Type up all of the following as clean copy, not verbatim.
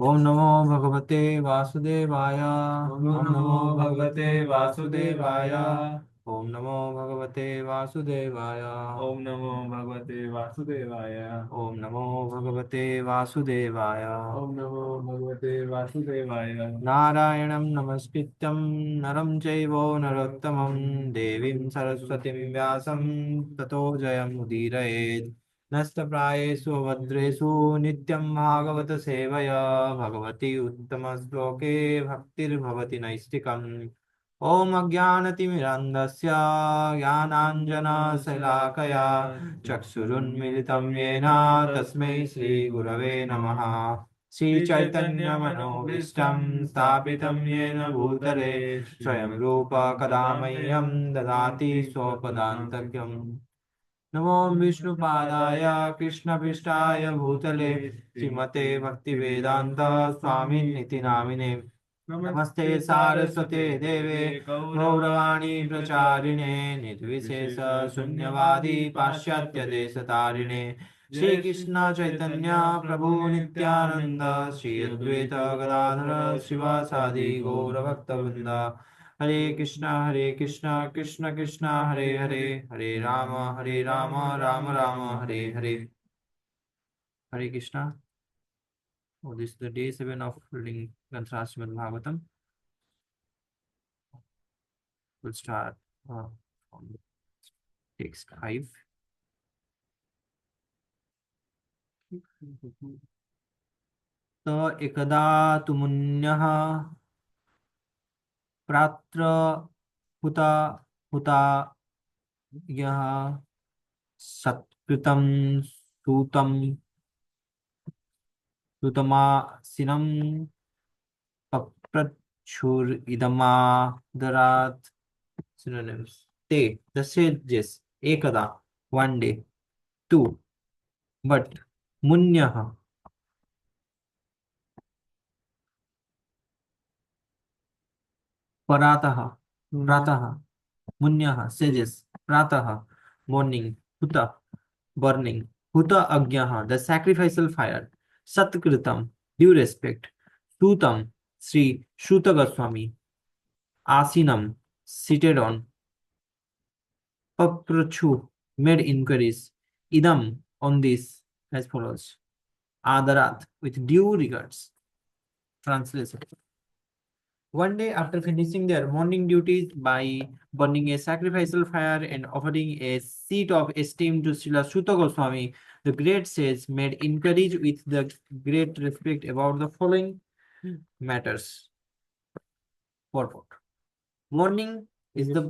ओम नमो भगवते वासुदेवाय। ओम नमो भगवते वासुदेवाय। ओम नमो भगवते वासुदेवाय। ओम नमो भगवते वासुदेवाय। ओम नमो भगवते वासुदेवाय। ओम नमो भगवते वासुदेवाय। नारायणं नमस्कृत्यं नरं चैव नरोत्तमं देवीं सरस्वतीं व्यासं ततो जयमुदीरयेत्। नष्टप्रायेषु भद्रेषु नित्यं भागवत सेवया भगवती उत्तमश्लोके भक्तिर्भवति नैष्टिकम्। ॐ अज्ञानतिमिरन्धस्य ज्ञानाञ्जनशलाकया चक्षुरुन्मिलितं येन तस्मै श्रीगुरवे नमः। श्रीचैतन्यमनोभीष्टं स्थापितं येन भूतले स्वयं रूप कदा मह्यं ददाति स्वपदान्तकम्। नमो विष्णुपादाय कृष्णपृष्ठाय भूतले श्रीमते भक्तिवेदान्त स्वामिनिति नामिने। नमस्ते सारस्वते देवे गौरवाणी प्रचारिणे निर्विशेष शून्यवादी पाश्चात्य देशतारिणे। श्री कृष्ण चैतन्य प्रभु नित्यानंद श्री अद्वैत गदाधर शिवासादि गौरभक्तवृंद। हरे कृष्ण कृष्ण कृष्ण हरे हरे हरे राम राम राम हरे हरे। हरे Krishna. Oh, this is the day 7 of reading Srimad Bhagavatam. We'll start from text 5. त एकदा तुमुन्यः प्रात्र हुता हुता यः सत्कृतं सूतं सुतमासिनं पप्रच्छुरिदमादरात्. Synonyms. Te, the sages, ekada, one day. Two, but. Munyaha, parataha, prataha. Munyaha, sages, prataha, morning. Huta, burning. Huta agyaha, the sacrificial fire. Satkritam, due respect. Sutam, Sri Shuta Goswami. Asinam, seated on. Paprachu, made inquiries. Idam, on this, as follows. Adarat, with due regards. Translation. One day, after finishing their morning duties by burning a sacrificial fire and offering a seat of esteem to Srila Sutta Goswami, the great sage made inquiries with the great respect about the following matters. Purport. Morning is the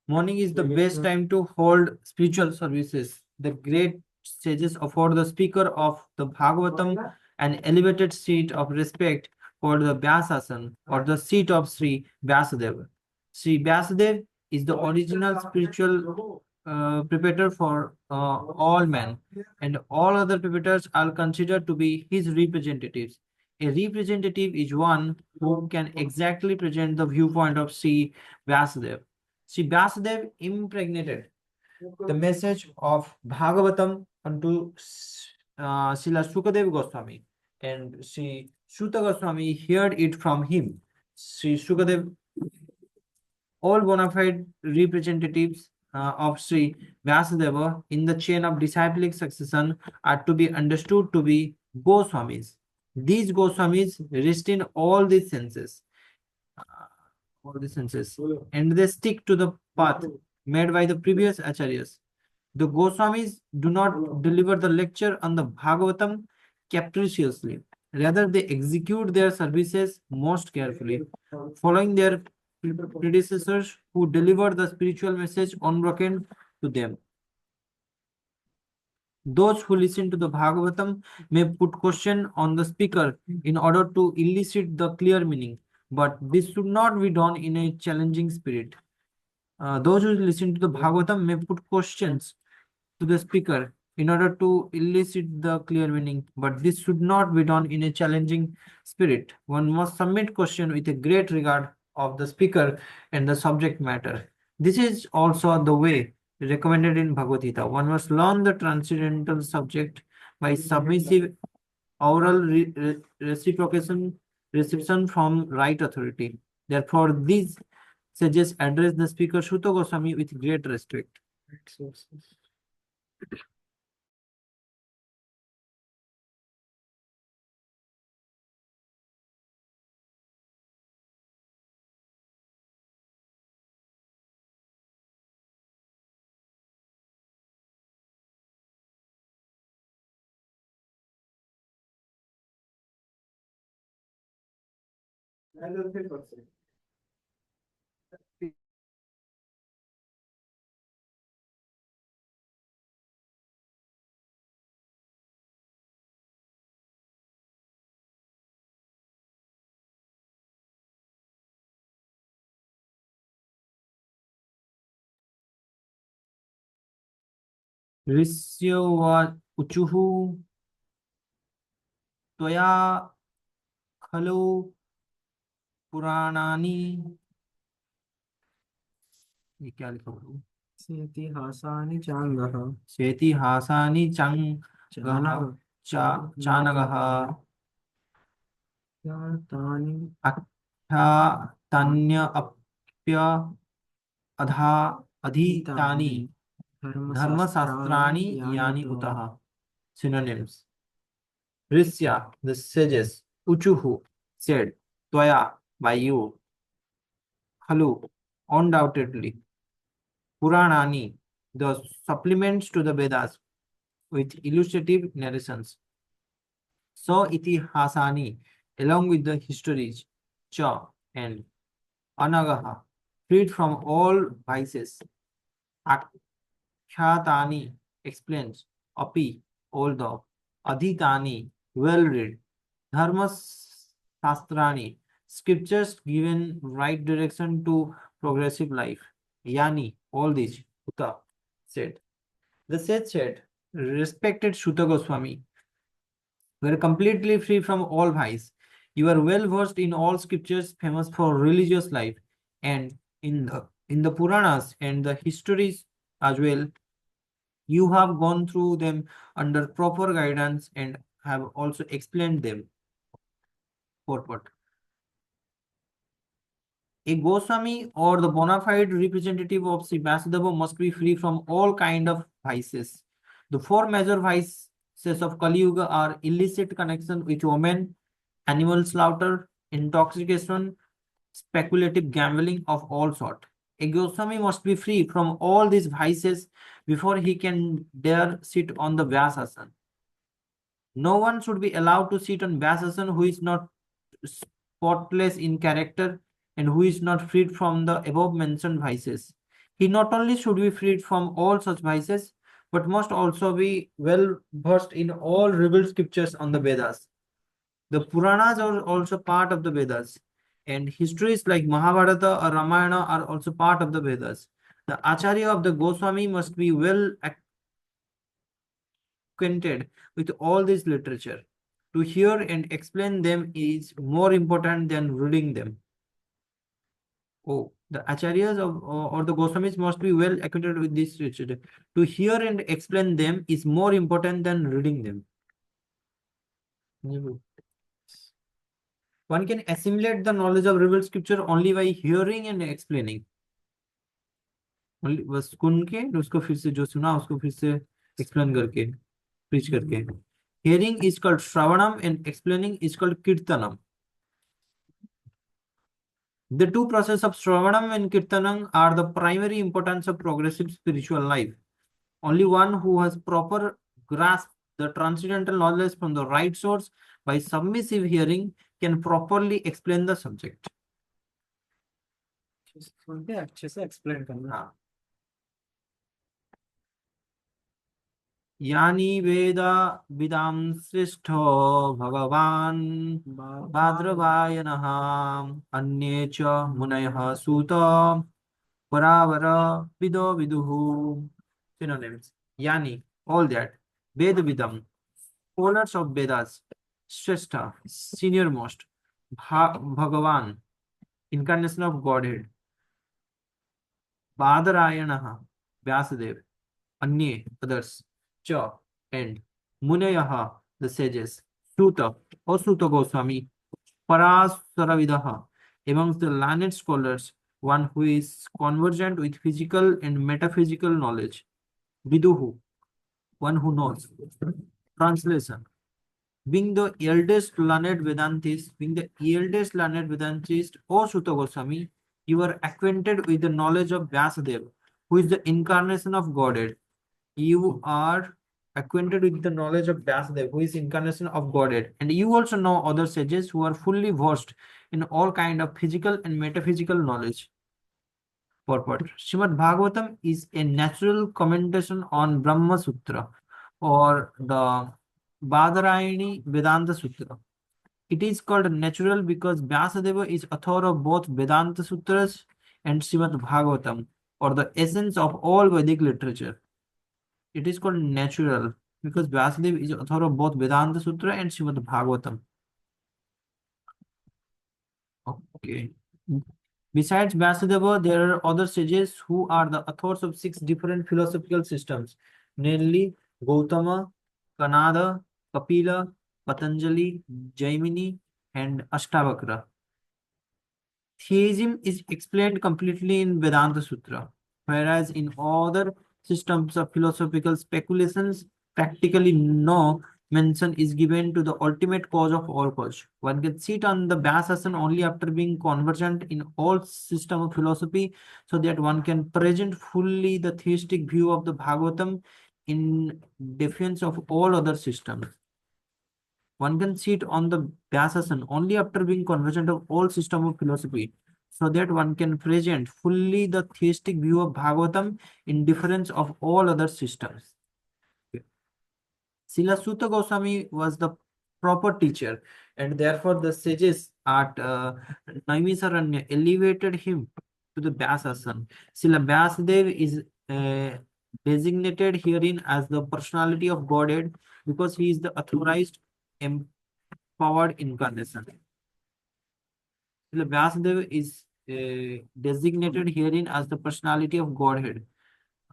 Morning is the best time to hold spiritual services. The great sages afford the speaker of the Bhagavatam an elevated seat of respect called the Vyasasan or the seat of Sri Vyasadeva. Sri Vyasadeva is the original spiritual preparator for all men, and all other preparators are considered to be his representatives. A representative is one who can exactly present the viewpoint of Sri Vyasadeva. Sri Vyasadeva impregnated the message of Bhagavatam unto Srila Sukadeva Goswami, and Sri Shuta Goswami heard it from him. Sri Sukadeva, all bona fide representatives of Sri Vyasadeva in the chain of disciplic succession are to be understood to be Goswamis. These Goswamis rest in all the senses, and they stick to the path made by the previous acharyas. The Goswamis do not deliver the lecture on the Bhagavatam capriciously. Rather, they execute their services most carefully, following their predecessors who delivered the spiritual message unbroken to them. Those who listen to the Bhagavatam may put question on the speaker in order to elicit the clear meaning, but this should not be done in a challenging spirit. Those who listen to the Bhagavatam may put questions to the speaker in order to elicit the clear meaning, but this should not be done in a challenging spirit. One must submit question with a great regard of the speaker and the subject matter. This is also the way recommended in Bhagavad Gita. One must learn the transcendental subject by submissive oral reciprocation reception from right authority. Therefore, these sages address the speaker Shuto Goswami with great respect. ऋष्यो वा उचुहु त्वया खलु पुराणानि, ये क्या लिखा हुआ है? इतिहासानि चाङ्गः शेतिहासानि चङ्गः चानगः तानि आख्यातान्यप्य अधा अधीतानि धर्मशास्त्राणि यानि उतः. Synonyms. Rishya, the sages, Uchuhu, said, Tvaya, by you, Khalu, undoubtedly, Puranani, the supplements to the Vedas with illustrative narrations. So Itihasani, along with the histories, Cha and Anagaha, freed from all vices. Akhyatani explains, Api, although, Adhitani, well read, Dharma Shastrani, scriptures given right direction to progressive life. Yani, all these, Uta said. The sage said, respected Shuta Goswami, you are completely free from all vice. You are well versed in all scriptures famous for religious life, and in the Puranas and the histories as well. You have gone through them under proper guidance and have also explained them. Purport. A Goswami or the bona fide representative of Sri Vasudeva must be free from all kind of vices. The four major vices of Kali Yuga are illicit connection with women, animal slaughter, intoxication, speculative gambling of all sort. A Goswami must be free from all these vices before he can dare sit on the Vyasasana. No one should be allowed to sit on Vyasasana who is not spotless in character and who is not freed from the above mentioned vices. He not only should be freed from all such vices, but must also be well versed in all revealed scriptures on the Vedas. The Puranas are also part of the Vedas, and histories like Mahabharata or Ramayana are also part of the Vedas. The Acharya of the Goswami must be well acquainted with all this literature. To hear and explain them is more important than reading them. Oh, the acharyas or the Goswamis must be well acquainted with this literature. To hear and explain them is more important than reading them. One can assimilate the knowledge of revealed scripture only by hearing and explaining. बस सुन के उसको फिर से जो सुना उसको फिर से एक्सप्लेन करके preach करके. Hearing is called Shravanam and explaining is called Kirtanam. The two processes of Shravanam and Kirtanam are the primary importance of progressive spiritual life. Only one who has proper grasp the transcendental knowledge from the right source by submissive hearing can properly explain the subject. सुन के अच्छे से explain करना. हाँ. यानी वेदा विदाम श्रेष्ठो भगवान भाद्रवायनः अन्ये च मुनयः सूत परावर विदो विदुः. Synonyms. Yani, all that. Ved Vidam, scholars of Vedas, Shrestha, senior most, Bhagavan, incarnation of Godhead, Badarayanaha, Vyasadev, Anye, others, Cha, and Munayaha, the sages, Suta or Suta Goswami, Parasaravidaha, amongst the learned scholars, one who is conversant with physical and metaphysical knowledge. Viduhu, one who knows. Translation. Being the eldest learned Vedantist, O Suta Goswami, you are acquainted with the knowledge of Vyasadeva, who is the incarnation of Godhead. You are acquainted with the knowledge of Vyasadeva, who is incarnation of Godhead, and you also know other sages who are fully versed in all kind of physical and metaphysical knowledge. Purport. Srimad Bhagavatam is a natural commentation on Brahma Sutra or the Badarayani Vedanta Sutra. It is called natural because Vyasadeva is author of both Vedanta Sutras and Srimad Bhagavatam, or the essence of all Vedic literature. It is called natural because Vyasadeva is author of both Vedanta Sutra and Srimad Bhagavatam. Okay. Besides Vyasadeva, there are other sages who are the authors of 6 different philosophical systems, namely Gautama, Kanada, Kapila, Patanjali, Jaimini, and Ashtavakra. Theism is explained completely in Vedanta Sutra, whereas in other systems of philosophical speculations, practically no mention is given to the ultimate cause of all cause. One can sit on the Vyasasana only after being conversant in all system of philosophy, so that one can present fully the theistic view of the Bhagavatam in defense of all other systems. One can sit on the Vyasasana only after being conversant of all system of philosophy, so that one can present fully the theistic view of Bhagavatam in difference of all other systems. Srila Sutta Goswami was the proper teacher, and therefore the sages at Naimisaranya elevated him to the Vyasasana. Srila Vyasadeva is designated herein as the personality of Godhead because he is the authorized empowered incarnation. Srila Vyasadeva is designated herein as the personality of Godhead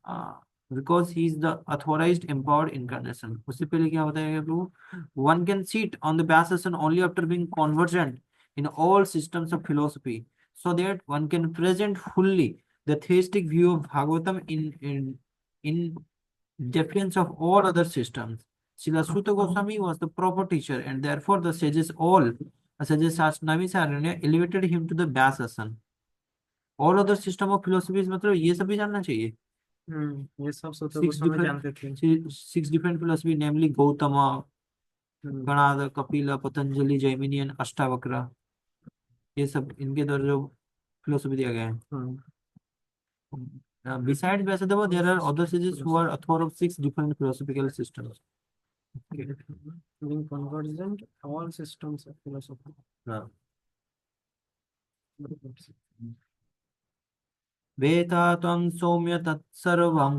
uh, because he is the authorized empowered incarnation. उससे पहले क्या बताया प्रभु? One can sit on the Vyasasana only after being conversant in all systems of philosophy, so that one can present fully the theistic view of Bhagavatam in deference of all other systems. Srila Suta Goswami was the proper teacher, and therefore the sages all, sages Naimisaranya, elevated him to the Vyasasana. All other system of philosophies मतलब ये सब भी जानना चाहिए. ये सब सूत्र Six Goswami different जानते थे. six different philosophy, namely Gautama, Kanada, Kapila, Patanjali, Jaimini, and Ashtavakra. ये सब इनके द्वारा जो philosophy दिया गया है. Besides Vyasadeva, there are other sages who are author of 6 different philosophical systems. Okay. Being convergent, all systems of philosophy. हाँ. वेता त्वं सौम्य तत्सर्वं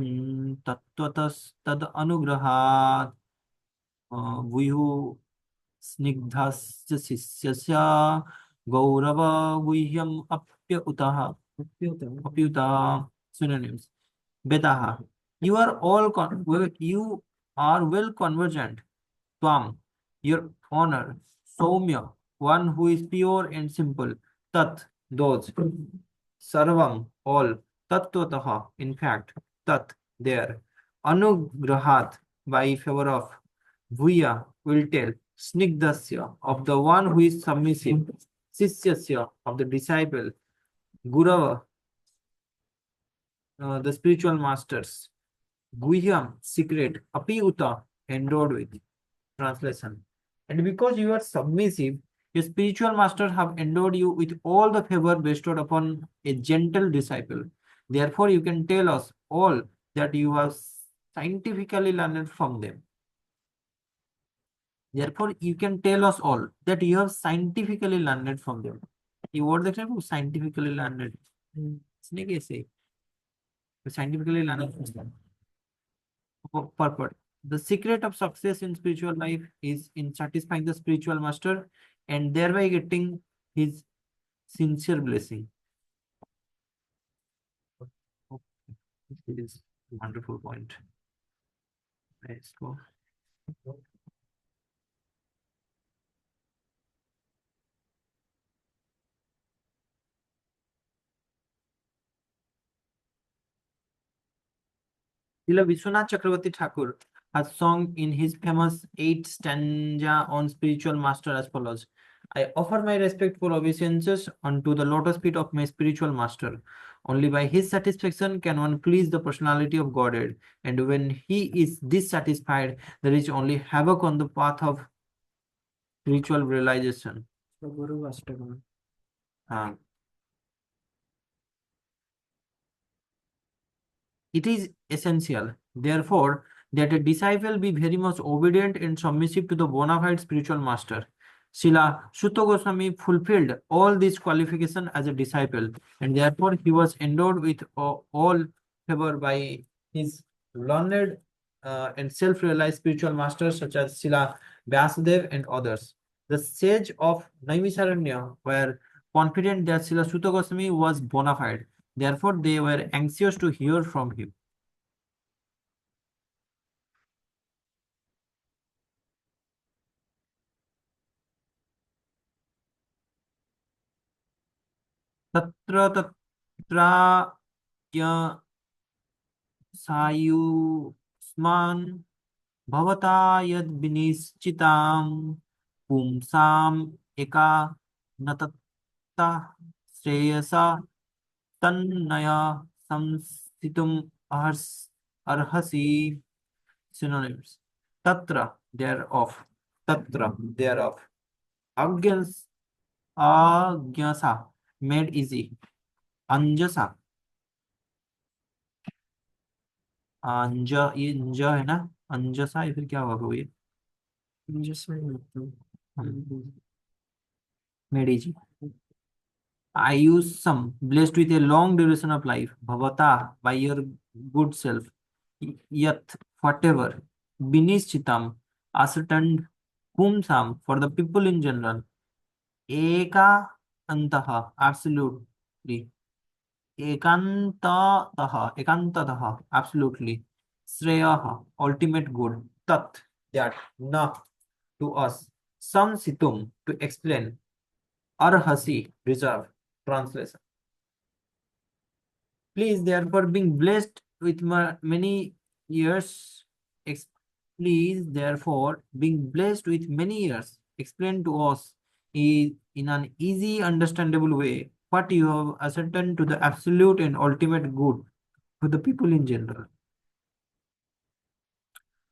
तत्त्वतस्तद् अनुग्रहात् व्यूः स्निग्धस्य शिष्यस्य गौरवगुह्यम् अप्युतः अप्युतः. Synonyms. Betaha. You are you are well convergent. Tvam, your honor. Soumya, one who is pure and simple. Tat, those. Sarvam, all. Tattvataha, in fact. Tat, there. Anugrahat, by favor of. Bhuya, will tell. Snigdasya, of the one who is submissive. Sisyasya, of the disciple. Gurava, the spiritual masters. Guhyam, secret. Apiyuta, endowed with. Translation. And because you are submissive, your spiritual masters have endowed you with all the favor bestowed upon a gentle disciple. Therefore, you can tell us all that you have scientifically learned from them. Therefore, you can tell us all that you have scientifically learned from them. You word the term scientifically learned. इसने कैसे? Scientifically learned from them. Purport. The secret of success in spiritual life is in satisfying the spiritual master and thereby getting his sincere blessing. It is a wonderful point. Let's go. Srila Vishwanath Chakravarti Thakur has sung in his famous 8 stanza on spiritual master as follows. I offer my respectful obeisances unto the lotus feet of my spiritual master. Only by his satisfaction can one please the personality of Godhead. And when he is dissatisfied, there is only havoc on the path of spiritual realization. So Guru Ashtakam. हाँ. It is essential, therefore, that a disciple be very much obedient and submissive to the bona fide spiritual master. Srila Sutta Goswami fulfilled all these qualifications as a disciple, and therefore he was endowed with all favor by his learned and self-realized spiritual masters such as Srila Vyasadeva and others. The sage of Naimisaranya were confident that Srila Sutta Goswami was bona fide. Therefore, they were anxious to hear from him. तत्र सायुष्मान् भवता यद् विनिश्चितां पुंसाम् एका न तत्ता श्रेयसा तन्नय संस्थितुम् अर्हसि. Synonyms. Tatra, thereof. Tatra, thereof. Agnyas, Agyasa, made easy. Anjasa, ये अंज है ना, अंजसा या फिर क्या होगा ये? Just my Made easy. Ayusam, blessed with a long duration of life. Bhavata, by your good self. Yat, whatever. Binishchitam, ascertained. Pumsam, for the people in general. Eka antaha, absolutely. Ekantataha, absolutely. Sreyaha, ultimate good. Tat, that, na, to us. Samsitum, to explain. Arhasi, reserve. Translation. Please, therefore, being blessed with many years, please, therefore, being blessed with many years, explain to us in an easy, understandable way what you have ascertained to the absolute and ultimate good for the people in general.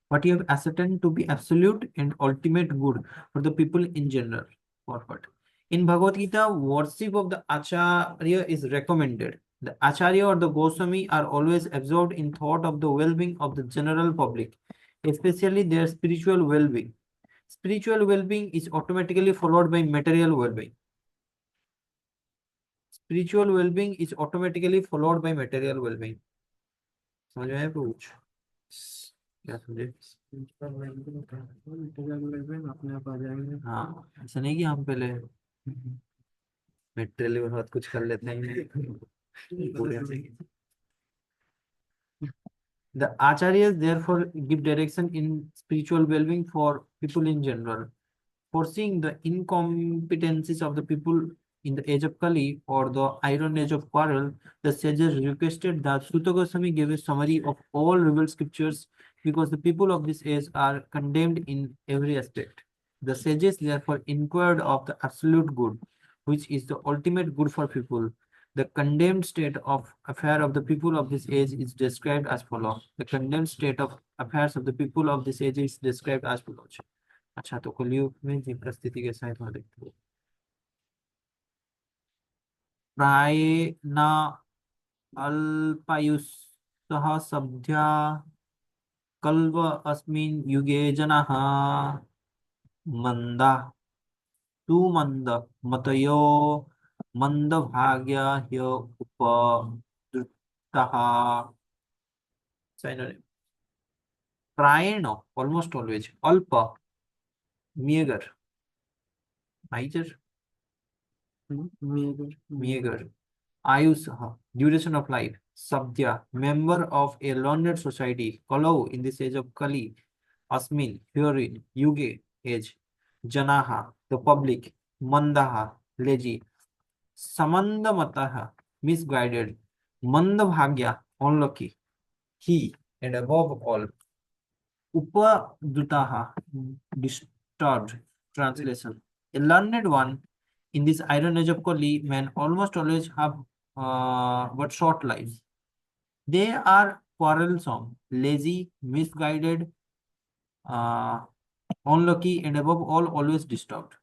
What you have ascertained to be absolute and ultimate good for the people in general. Forward. In Bhagavad Gita, worship of the Acharya is recommended. The Acharya or the Goswami are always absorbed in thought of the well-being of the general public, especially their spiritual well-being. Spiritual well-being is automatically followed by material well-being. Spiritual well-being is automatically followed by material well-being. समझ में आया कुछ? क्या समझे? अपने आप आ जाएंगे. हाँ, ऐसा नहीं कि हम पहले मेटेरियल के साथ कुछ कर लेते हैं. The acharyas therefore give direction in spiritual well-being for people in general. Foreseeing the incompetencies of the people in the age of Kali or the iron age of quarrel, the sages requested that Sutta Goswami give a summary of all revealed scriptures because the people of this age are condemned in every aspect. The sages therefore inquired of the absolute good, which is the ultimate good for people. The condemned state of affair of the people of this age is described as follows. The condemned state of affairs of the people of this age is described as follows. अच्छा, तो कलयुग में जीव स्थिति कैसा है थोड़ा देखते हैं. प्राय न अल्पायुषः सभ्या कल्व अस्मिन् युगे जनाः मंदा तु मंद मतयो मंदभाग्या ह्य उपद्रुताः. Synonym. प्रायेण, almost always. अल्प, meager. Miser, meager. Ayush, duration of life. Sabdya, member of a learned society. Kalau, in this age of Kali. Asmin, herein. Yuge, age. Janaha, the public. Mandaha, lazy. Samandamataha, misguided. Mandabhagya, unlucky. He, and above all. Upadutaha, distorted translation. A learned one in this iron age of Kali, men almost always have but short lives. They are quarrelsome, lazy, misguided, uh, unlucky, and above all, always disturbed.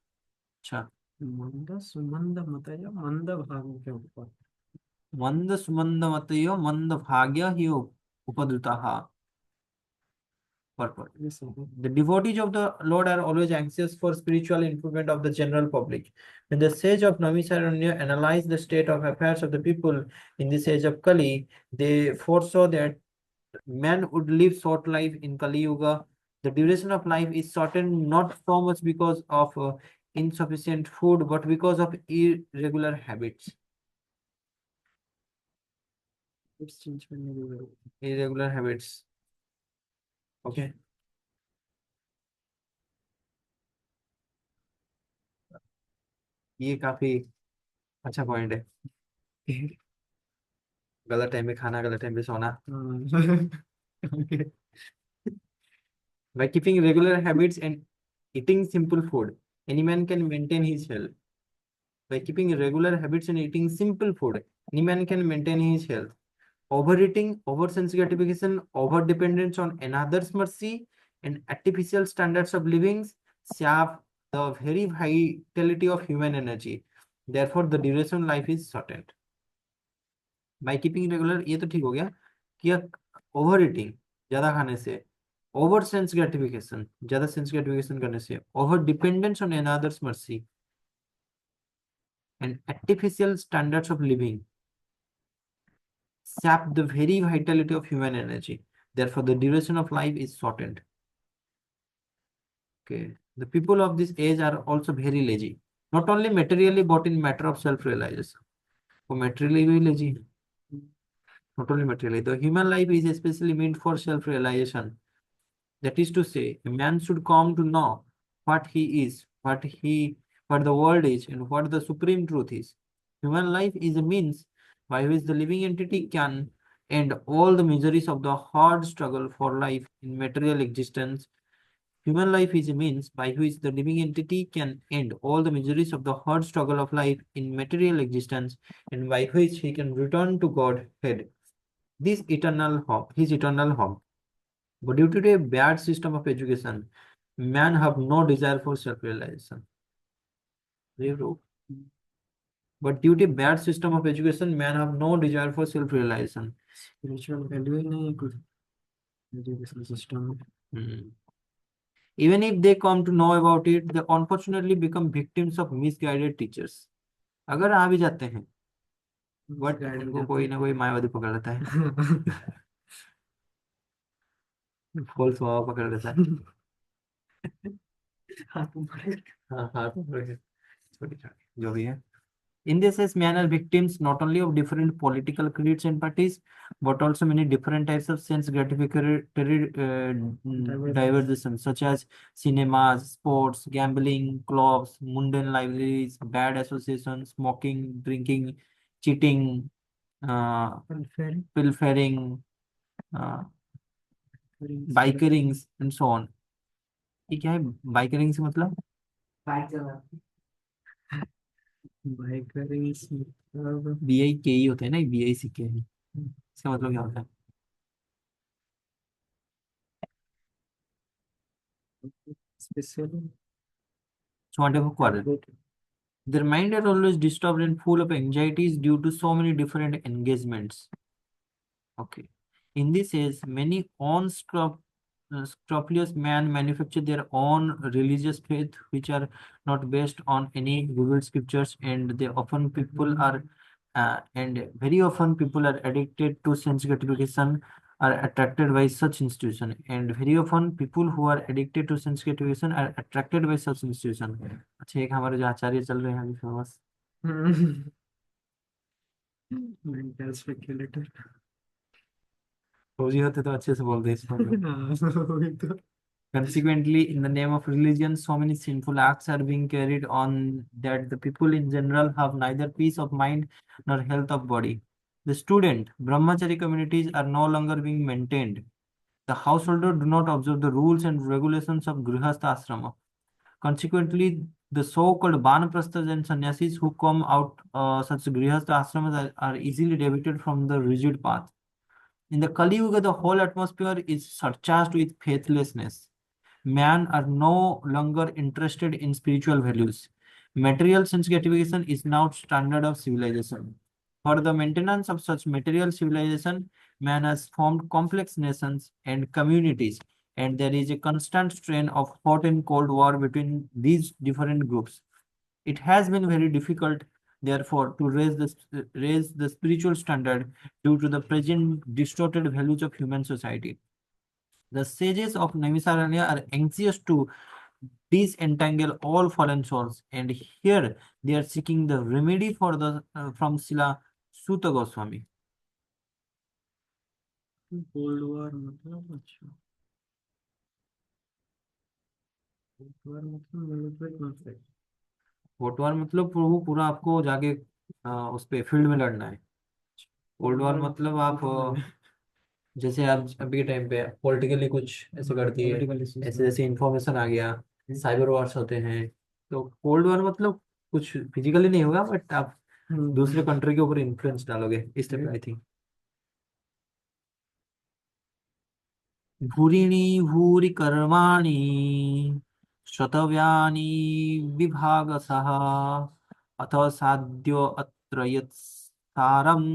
अच्छा मंद सुमंद मतय मंद भाग के ऊपर मंद सुमंद मतयो मंद भाग्य ही उपद्रुताः. Purport. Yes, sir. The devotees of the Lord are always anxious for spiritual improvement of the general public. When the sage of Namisaranya analyzed the state of affairs of the people in this age of Kali, they foresaw that man would live short life in Kali Yuga. The duration of life is shortened not so much because of insufficient food, but because of irregular habits. It's change करने की जरूरत Irregular habits. Okay. ये काफी अच्छा point है. गलत time पे खाना, गलत टाइम पे सोना. है. Okay. By keeping regular habits and eating simple food, any man can maintain his health. By keeping regular habits and eating simple food, any man can maintain his health. Overeating, oversense gratification, over dependence on another's mercy, and artificial standards of living sap the very vitality of human energy. Therefore, the duration of life is shortened. By keeping regular, ये तो ठीक हो गया कि over eating ज्यादा खाने से, over sense gratification ज्यादा सेंस ग्रेटिफिकेशन करने से, over dependence on another's mercy, and artificial standards of living sap the very vitality of human energy. Therefore, the duration of life is shortened. Okay. The people of this age are also very lazy, not only materially but in matter of self-realization. For materially भी lazy, not only materially. The human life is especially meant for self-realization. That is to say, a man should come to know what he is, what the world is, and what the supreme truth is. Human life is a means by which the living entity can end all the miseries of the hard struggle for life in material existence. Human life is a means by which the living entity can end all the miseries of the hard struggle of life in material existence, and by which he can return to Godhead, this eternal home, his eternal home. But due to a bad system of education, men have no desire for self-realization. But due to bad system of education, men have no desire for self-realization. Spiritual value ही नहीं है कुछ education system में. Even if they come to know about it, they unfortunately become victims of misguided teachers. अगर आ भी जाते हैं, but उनको कोई ना कोई मायावादी पकड़ लेता है. फॉल्स मावा पकड़ लेता है. हाथ में हाँ हाथ पकड़ के छोटी छोटी जो भी है. In this case, men are victims not only of different political creeds and parties, but also many different types of sense gratificatory diversions, such as cinemas, sports, gambling, clubs, mundane libraries, bad associations, smoking, drinking, cheating, pilfering, bikerings, and so on. ये क्या है बाइकरिंग से मतलब? Bike चला BI के ही होते हैं ना, बीआई सी के है. इसका मतलब क्या होता है? Especially So what have quarrel? Their mind are always disturbed and full of anxieties due to so many different engagements. Okay. In this age, many scrupulous men manufacture their own religious faith, which are not based on any revealed scriptures, and they often people are, and very often people are addicted to sense gratification, are attracted by such institution, and very often people who are addicted to sense gratification are attracted by such institution. अच्छा, एक हमारे जो आचार्य चल रहे हैं अभी famous mental speculator. फौजी होते तो अच्छे से बोलते हैं इसको. वही तो. Consequently, in the name of religion, so many sinful acts are being carried on that the people in general have neither peace of mind nor health of body. The student, brahmachari communities are no longer being maintained. The householder do not observe the rules and regulations of grihastha ashrama. Consequently, the so-called Banaprasthas and sannyasis who come out such grihastha ashramas are easily deviated from the rigid path. In the Kali Yuga, the whole atmosphere is surcharged with faithlessness. Men are no longer interested in spiritual values. Material sense gratification is now standard of civilization. For the maintenance of such material civilization, man has formed complex nations and communities, and there is a constant strain of hot and cold war between these different groups. It has been very difficult, therefore, to raise the spiritual standard due to the present distorted values of human society. The sages of Naimisaranya are anxious to disentangle all fallen souls, and here they are seeking the remedy for the from Sila Suta Goswami. Cold war मतलब अच्छा cold war मतलब military conflict cold war मतलब वो पूरा आपको जाके उस पे फील्ड में लड़ना है। कोल्ड वॉर मतलब आप जैसे आप अभी के टाइम पे पॉलिटिकली कुछ ऐसे करती है, पॉलिटिकल इश्यूज ऐसे जैसे इंफॉर्मेशन आ गया, साइबर वॉर्स होते हैं। तो कोल्ड वॉर मतलब कुछ फिजिकली नहीं होगा, बट आप दूसरे कंट्री के ऊपर इन्फ्लुएंस डालोगे इस टाइप आई थिंक। भूरिणी भूरि कर्माणि शतव्यानि विभागसः अथ साध्यो अत्र यत्सारम्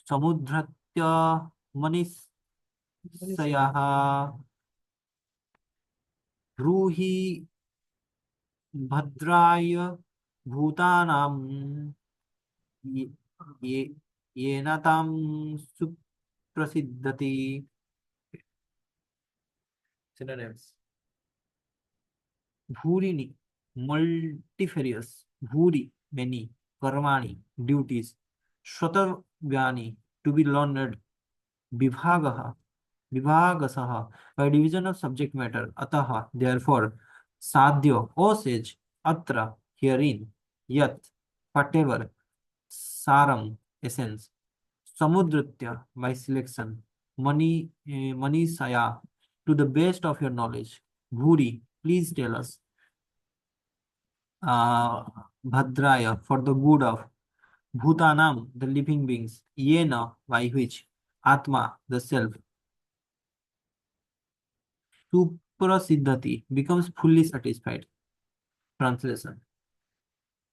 समुद्धृत्य मनीषयः ब्रूहि भद्राय भूतानां ये ये येन तां सुप्रसिद्धति। Synonyms. Bhurini, multifarious. Bhuri, many. Karmani, duties. Shatavyani, to be learned. Vibhagaha, Vibhagasaha, by division of subject matter. Ataha, therefore. Sadhyo, O sage. Atra, herein. Yat, whatever. Saram, essence. Samudritya, by selection. Mani saya, to the best of your knowledge. Bhuri, please tell us. Bhadraya, for the good of. Bhutanam, the living beings. Yena, by which. Atma, the self. Suprasiddhati, becomes fully satisfied. Translation.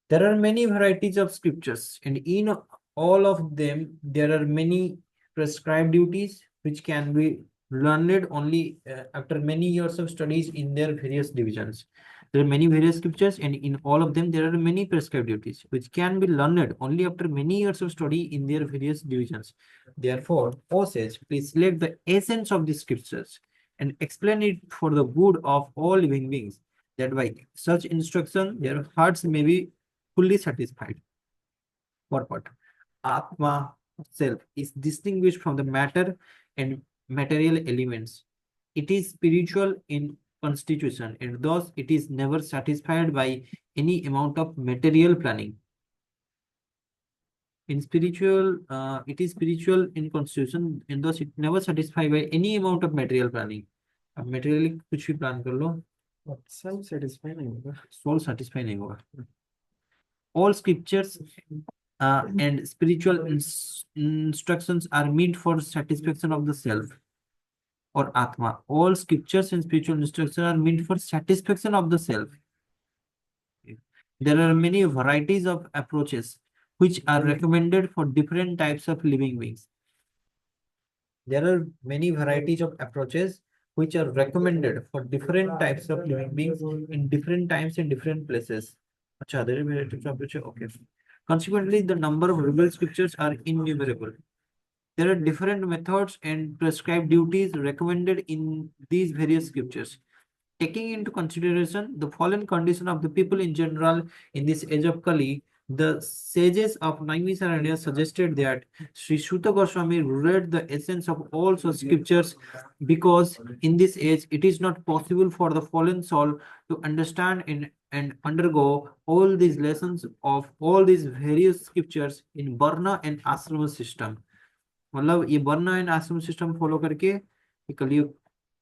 There are many varieties of scriptures, and in all of them, there are many prescribed duties which can be learned only after many years of studies in their various divisions. There are many various scriptures, and in all of them, there are many prescribed duties which can be learned only after many years of study in their various divisions. Therefore, O sage, please select the essence of the scriptures and explain it for the good of all living beings, that by such instruction, their hearts may be fully satisfied. What? Atma self is distinguished from the matter and material elements. It is spiritual in constitution, and thus it is never satisfied by any amount of material planning. In spiritual, it is spiritual in constitution, and thus it never satisfied by any amount of material planning. अब materially कुछ भी plan कर लो, self satisfy नहीं होगा soul satisfy नहीं होगा. All scriptures and spiritual instructions are meant for satisfaction of the self or Atma. All scriptures and spiritual instructions are meant for satisfaction of the self. There are many varieties of approaches which are recommended for different types of living beings. There are many varieties of approaches which are recommended for different types of living beings in different times and different places. Achha, there are varieties of approaches. Okay. Consequently, the number of revealed scriptures are innumerable. There are different methods and prescribed duties recommended in these various scriptures. Taking into consideration the fallen condition of the people in general in this age of Kali, the sages of Naimisaranya suggested that Sri Suta Goswami read the essence of all such scriptures, because in this age it is not possible for the fallen soul to understand and undergo all these lessons of all these various scriptures in Varna and Ashrama system. मतलब ये वर्ण and आश्रम system follow करके ये कलयुग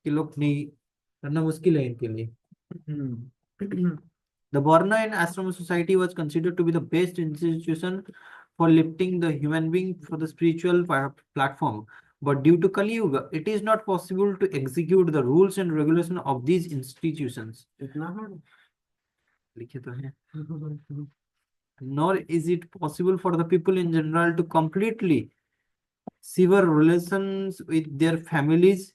के लोग नहीं करना मुश्किल है इनके लिए। The Varna and Ashram Society was considered to be the best institution for lifting the human being for the spiritual platform. But due to Kali Yuga, it is not possible to execute the rules and regulation of these institutions. इतना hard? लिखे तो हैं. Nor is it possible for the people in general to completely sever relations with their families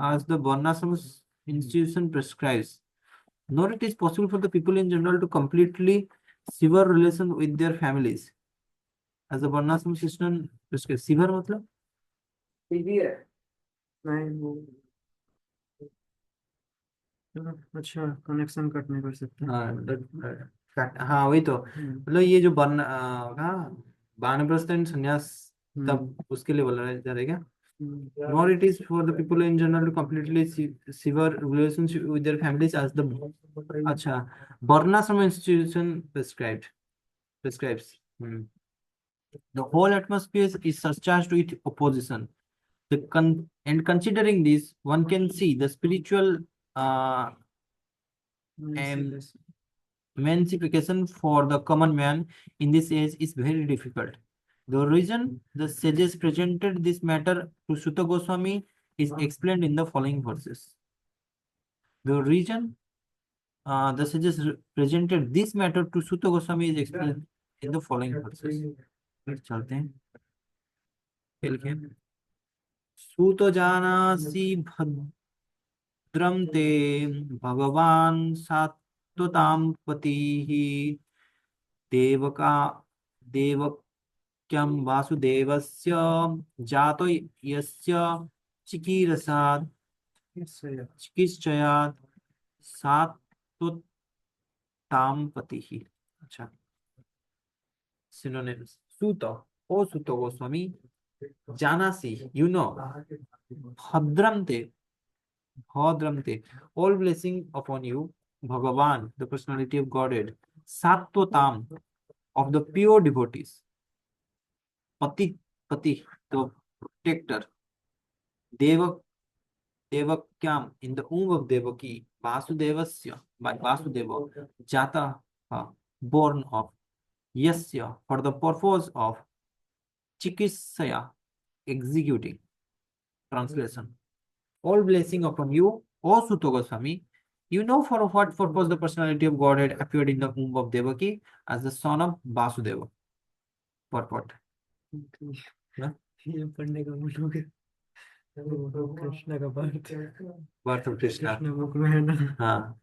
as the Varnashram institution prescribes. Nor it is possible for the people in general to completely sever relation with their families as the Varnashram system prescribes. Sever मतलब नहीं वो अच्छा connection cut नहीं कर सकते। हाँ वही तो मतलब ये जो वर्ण हाँ वानप्रस्थ एंड संन्यास तब उसके लिए बोला जा रहा है क्या? Nor it is for the people in general to completely sever relationship with their families as the अच्छा Varnashram institution prescribes. The whole atmosphere is surcharged with opposition. And considering this, one can see the spiritual uh, emancipation for the common man in this age is very difficult. The reason the sages presented this matter to Sutta Goswami is explained in the following verses. The reason the sages presented this matter to Sutta Goswami is explained in the following verses. फिर चलते हैं खेल के सूत जानासि भद्रम ते भगवान सात्वतां पतिः देवका देवक्यं वासुदेवस्य जातो यस्य चिकीर्षात् चिकित्सयात् सात्वतां पतिः. अच्छा synonyms. Suta, O Suta Goswami, Janasi, you know, Bhadramte, Bhadramte, all blessing upon you, Bhagavan, the personality of Godhead, Sattvatam, of the pure devotees, Pati, Pati, the protector, Deva, Devakyam, in the womb of Devaki, Vasudevasya, by Vasudeva, Jata, born of, Yasya, for the purpose of Chikisaya, executing. Translation. All blessing upon you, O Sutta Goswami. You know for what purpose the personality of Godhead appeared in the womb of Devaki as the son of Vasudeva. For what? Yeah? ये पढ़ने का मन हो गया कृष्ण का birth Birth of Krishna. Krishna book में है ना हाँ.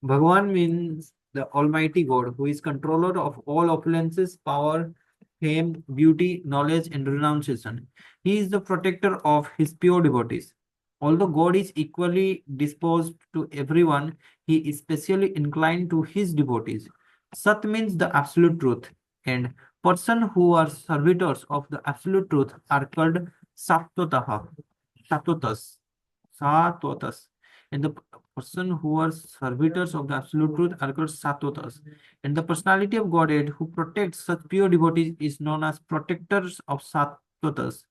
Bhagavan means the Almighty God, who is controller of all opulences, power, fame, beauty, knowledge, and renunciation. He is the protector of his pure devotees. Although God is equally disposed to everyone, he is specially inclined to his devotees. Sat means the absolute truth, and person who are servitors of the absolute truth are called Sattvatah, Sattvatas, Sattvatas. And the person who are servitors of the absolute truth are called Sattvatas. And the personality of Godhead who protects such pure devotees is known as protectors of Sattvatas.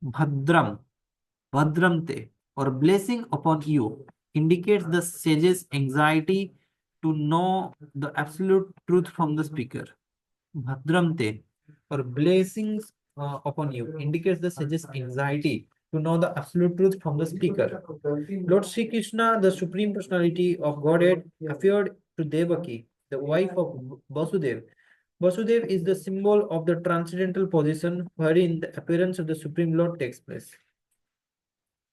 Bhadram, Bhadramte, or blessing upon you, indicates the sage's anxiety to know the absolute truth from the speaker. Bhadramte, or blessings upon you, indicates the sage's anxiety to know the absolute truth from the speaker. Lord Sri Krishna, the Supreme Personality of Godhead, appeared to Devaki, the wife of Vasudev. Vasudev is the symbol of the transcendental position wherein the appearance of the Supreme Lord takes place.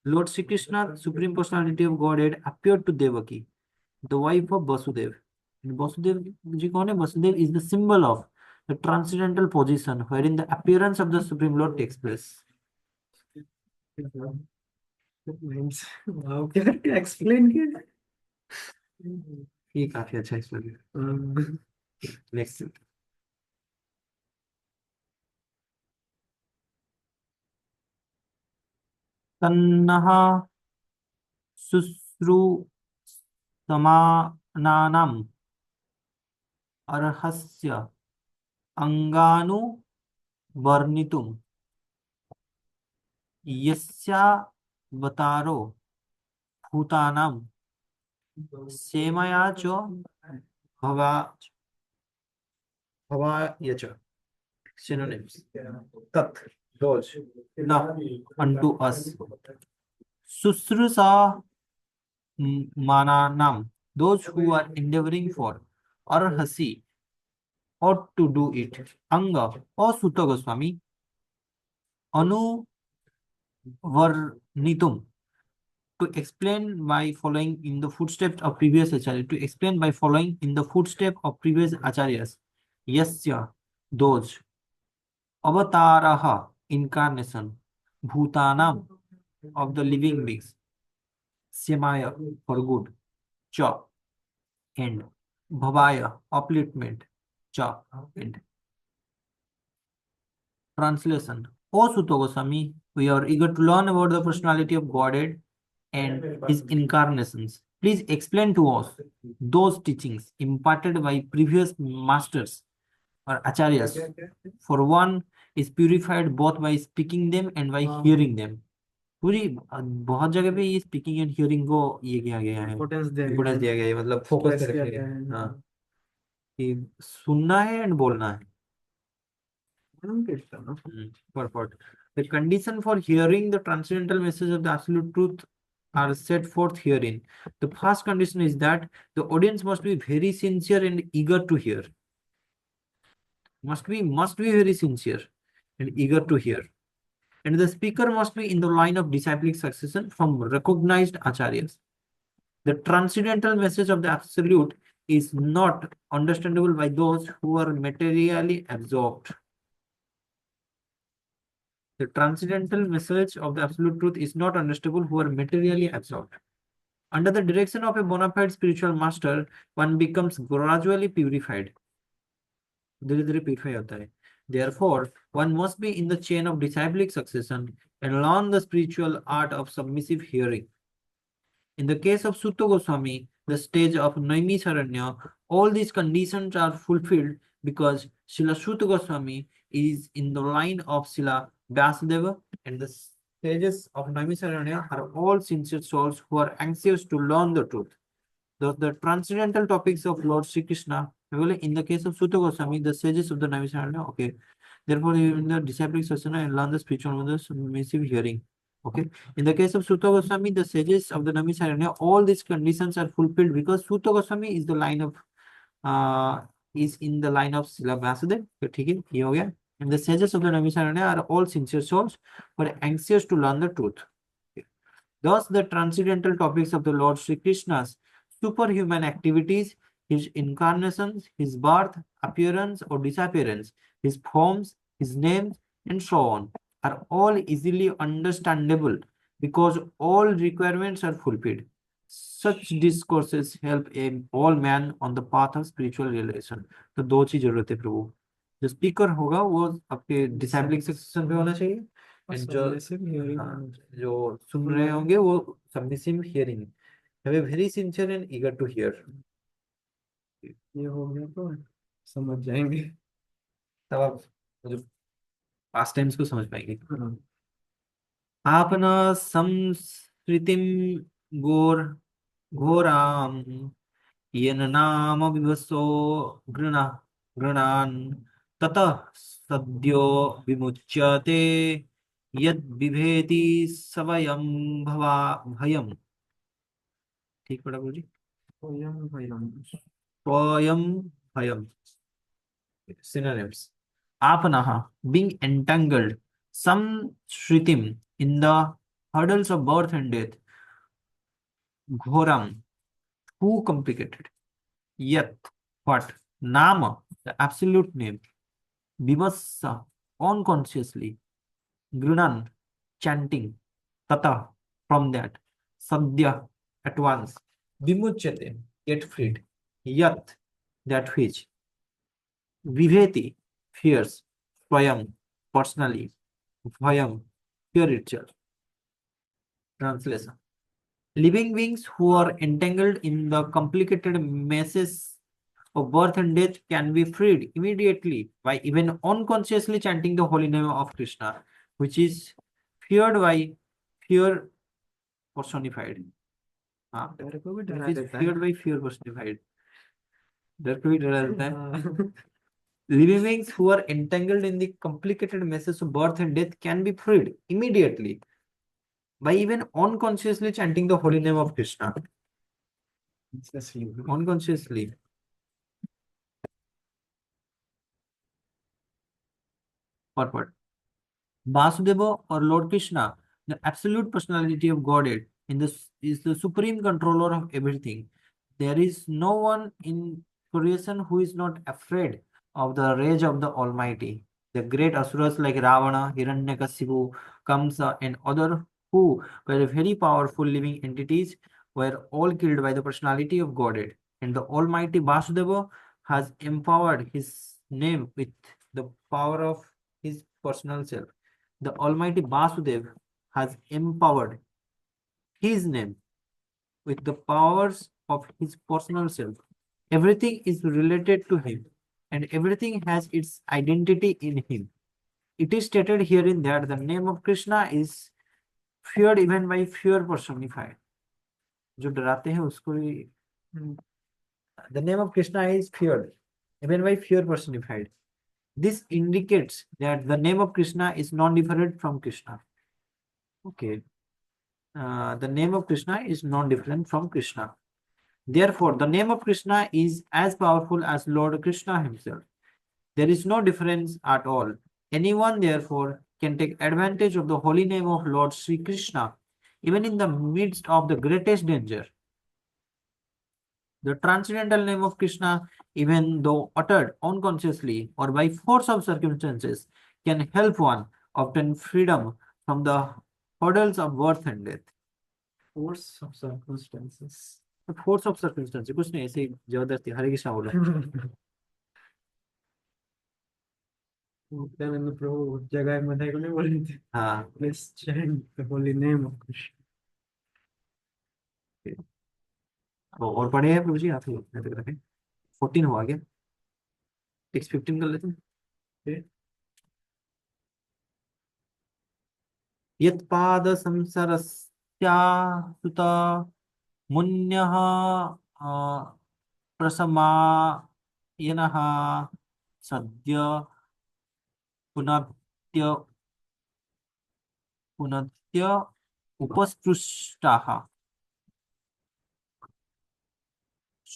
Lord Sri Krishna, Supreme Personality of Godhead, appeared to Devaki, the wife of Vasudev. And Vasudev ji kaun hai? Vasudev is the symbol of the transcendental position wherein the appearance of the Supreme Lord takes place. wow क्या explain किया ये काफी अच्छा explain. Next. तन्नः शुश्रूषमाणानाम् अर्हस्य अंगानुवर्णितुम् यस्यावतारो भूतानां सेमया च भवा भवाय च synonyms tat those na unto us susrusa mananam those who are endeavoring for arhasi ought to do it anga or Sutta Goswami anuvarnitum to explain by following in the footsteps of previous acharyas, to explain by following in the footsteps of previous acharyas. Yasya, those. Avataraha, incarnation. Bhutanam, of the living beings. Semaya, for good. Cha, end. Bhavaya, upliftment. Cha, end. Translation. O Sutta Goswami, we are eager to learn about the personality of Godhead and his incarnations. Please explain to us those teachings imparted by previous masters or acharyas. For one is purified both by speaking them and by hearing them. पूरी बहुत जगह पे ये speaking and hearing को ये किया गया है, इम्पोर्टेंस इम्पोर्टेंस दिया गया है, मतलब फोकस पे रखा गया है। हाँ, कि सुनना है एंड बोलना है। Purport. The condition for hearing the transcendental message of the absolute truth are set forth herein. The first condition is that the audience must be very sincere and eager to hear. Must be very sincere and eager to hear. And the speaker must be in the line of disciplic succession from recognized acharyas. The transcendental message of the absolute is not understandable by those who are materially absorbed. The transcendental message of the absolute truth is not understandable who are materially absorbed. Under the direction of a bona fide spiritual master, one becomes gradually purified. धीरे-धीरे purify होता है. Therefore, one must be in the chain of disciplic succession and learn the spiritual art of submissive hearing. In the case of Sutta Goswami, the stage of Naimi Saranya, all these conditions are fulfilled because Srila Sutta Goswami is in the line of Srila Vyasadeva, and the stages of Naimi Saranya are all sincere souls who are anxious to learn the truth. The transcendental topics of Lord Sri Krishna, in the case of Sutta Goswami, the sages of the Naimi Saranya, okay. Therefore, in the disciplic sasana and learn the spiritual mother submissive hearing. Okay. In the case of Sutta Goswami, the sages of the Namisaranya, all these conditions are fulfilled because Sutta Goswami is the line of is in the line of Srila Vyasadeva. Okay, ये हो गया. And the sages of the Namisaranya are all sincere souls who are anxious to learn the truth. Thus, the transcendental topics of the Lord Sri Krishna's superhuman activities, his incarnations, his birth, appearance or disappearance, his forms, his names, and so on, are all easily understandable because all requirements are fulfilled. Such discourses help all man on the path of spiritual realization. तो दो चीज जरूरत है प्रभु. जो speaker होगा वो आपके डिसाइबलिंग section पे होना चाहिए, and जो सुन रहे होंगे वो submissive hearing. Have a very sincere and eager to hear. ये हो गया तो समझ जाएंगे. तब आप जो पास्ट टाइम्स को समझ पाएंगे. आपन संस्कृतिम गोर घोराम येन नाम विवसो गृणान ततः सद्यो विमुच्यते यद विभेति स्वयं भवा भयम. ठीक पड़ा गुरु जी. स्वयं भयम. Synonyms. Apanaha, being entangled, some shritim in the hurdles of birth and death. Ghoram, too complicated. Yat, what? Nama, the absolute name. Vivassa, unconsciously. Grunan, chanting. Tata, from that. Sadhya, at once. Vimuchyate, get freed. Yat, that which. Viveti, fears. Swayam, personally. Bhayam, fear itself. Translation. Living beings who are entangled in the complicated messes of birth and death can be freed immediately by even unconsciously chanting the holy name of Krishna, which is feared by fear personified. हाँ, डर को भी डरा it is देता है। feared by fear personified. डर को भी डरा देता है. हाँ। Living beings who are entangled in the complicated messes of birth and death can be freed immediately by even unconsciously chanting the holy name of Krishna. Unconsciously. What? Vasudeva or Lord Krishna, the absolute personality of Godhead, is the supreme controller of everything. There is no one in creation who is not afraid of the rage of the Almighty. The great asuras like Ravana, Hiranyakasipu, Kamsa, and other who were very powerful living entities were all killed by the personality of Godhead. And the Almighty Vasudeva has empowered his name with the power of his personal self. The Almighty Vasudev has empowered his name with the powers of his personal self. Everything is related to him, and everything has its identity in him. It is stated herein that the name of Krishna is feared even by fear personified. जो डराते हैं उसको भी the name of Krishna is feared even by fear personified. This indicates that the name of Krishna is non-different from Krishna. Okay. The name of Krishna is non-different from Krishna. Therefore, the name of Krishna is as powerful as Lord Krishna himself. There is no difference at all. Anyone, therefore, can take advantage of the holy name of Lord Sri Krishna, even in the midst of the greatest danger. The transcendental name of Krishna, even though uttered unconsciously or by force of circumstances, can help one obtain freedom from the hurdles of birth and death. Force of circumstances. Force of circumstance कुछ नहीं ऐसे ही जबरदस्ती हरे कृष्णा बोलो. नित्यानंद प्रभु जगह मधाई को नहीं बोले थे। हाँ. Let's chant the holy name of Krishna. और पढ़े हैं प्रभु जी आप ही 14 हुआ क्या 6:15 कर लेते हैं. Okay. यत्पाद संसरस्या सुत मुन्यः प्रसमायनः सद्य पुनत्य पुनत्य उपस्पृष्टाः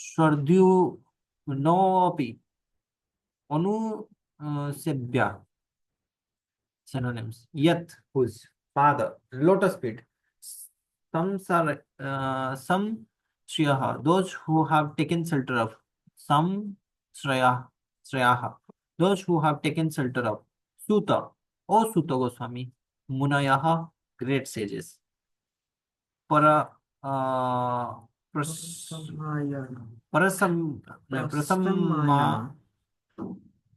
स्वर्द्युनोऽपि अनुसेव्या. Synonyms. Yat, whose father, lotus feet. Some Shriyaha, those who have taken shelter of. Some Shriyaha, those who have taken shelter of. Suta, O Suta Goswami. Munayaha, great sages. Para, Prasamayana. prasamma,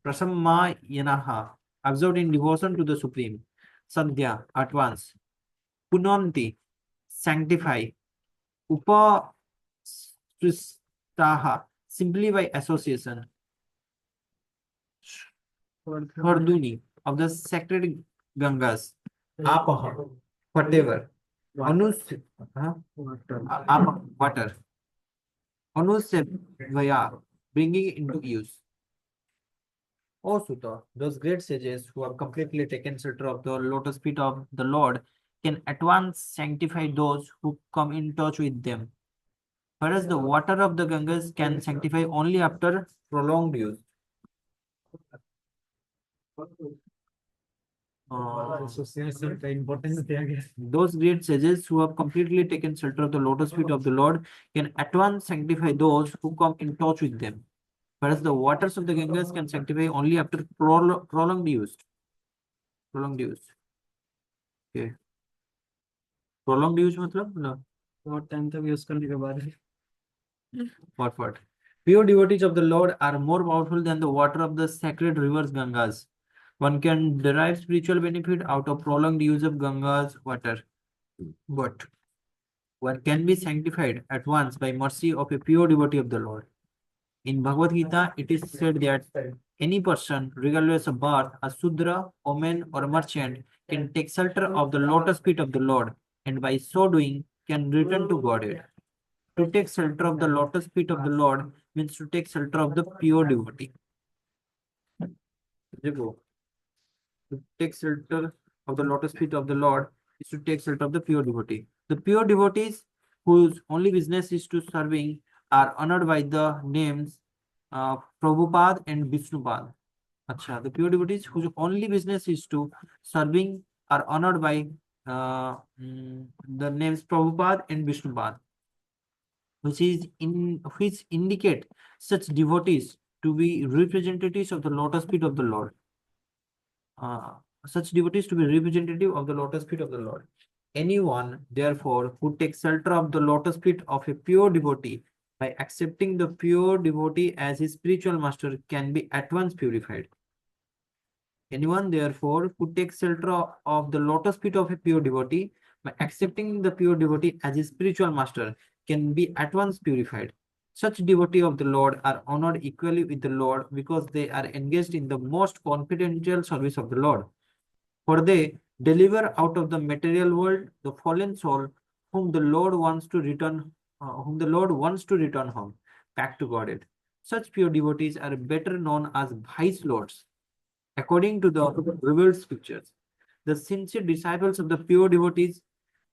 prasammayanaha, absorbed in devotion to the Supreme. Sandhya, at once. Punanti, sanctify. Upastristaha, simply by association. Harduni, of the sacred Gangas. Apaha, whatever. Anus, water. Anusevaya, bringing it into use. O Sutta, those great sages who have completely taken shelter of the lotus feet of the Lord can at once sanctify those who come in touch with them. Whereas the water of the Gangas can sanctify only after prolonged use. Association का importance दिया गया। Those great sages who have completely taken shelter of the lotus feet of the Lord can at once sanctify those who come in touch with them. Whereas the waters of the Gangas can sanctify only after prolonged use. Prolonged use. Okay. Prolonged use मतलब no. बहुत time तक use करने के बाद What? Pure devotees of the Lord are more powerful than the water of the sacred rivers Gangas. One can derive spiritual benefit out of prolonged use of Ganga's water. But one can be sanctified at once by mercy of a pure devotee of the Lord. In Bhagavad Gita, it is said that any person, regardless of birth, a Sudra, woman, or merchant, can take shelter of the lotus feet of the Lord, and by so doing can return to Godhead. To take shelter of the lotus feet of the Lord means to take shelter of the pure devotee. To take shelter of the lotus feet of the Lord is to take shelter of the pure devotee. The pure devotees whose only business is to serving are honored by the names Prabhupada and Vishnupad. Acha, the pure devotees whose only business is to serving are honored by the names Prabhupada and Vishnupad, which indicate such devotees to be representatives of the lotus feet of the Lord. Such devotees to be representative of the lotus feet of the Lord. Anyone, therefore, who takes shelter of the lotus feet of a pure devotee by accepting the pure devotee as his spiritual master can be at once purified. Anyone, therefore, who takes shelter of the lotus feet of a pure devotee by accepting the pure devotee as his spiritual master can be at once purified. Such devotees of the Lord are honored equally with the Lord because they are engaged in the most confidential service of the Lord. For they deliver out of the material world the fallen soul whom the Lord wants to return home back to Godhead. Such pure devotees are better known as vice lords, according to the revealed scriptures. The sincere disciples of the pure devotees,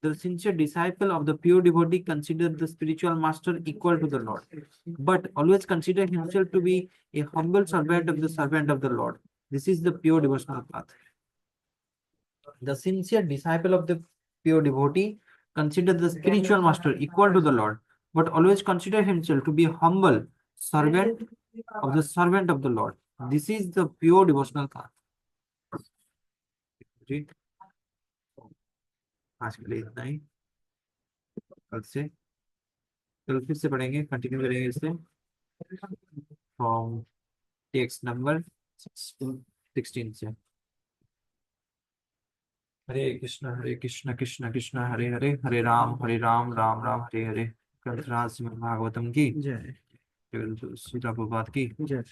the sincere disciple of the pure devotee consider the spiritual master equal to the Lord, but always consider himself to be a humble servant of the Lord. This is the pure devotional path. The sincere disciple of the pure devotee consider the spiritual master equal to the Lord, but always consider himself to be a humble servant of the Lord. This is the pure devotional path. जी, आज के लिए इतना ही. कल फिर से पढ़ेंगे, continue करेंगे इससे फ्रॉम टेक्स्ट नंबर 16 से. हरे कृष्ण कृष्ण कृष्ण हरे हरे, हरे राम राम राम हरे हरे. ग्रंथराज श्रीमद् भागवतम की जय केवल श्री प्रभुपाद की जय.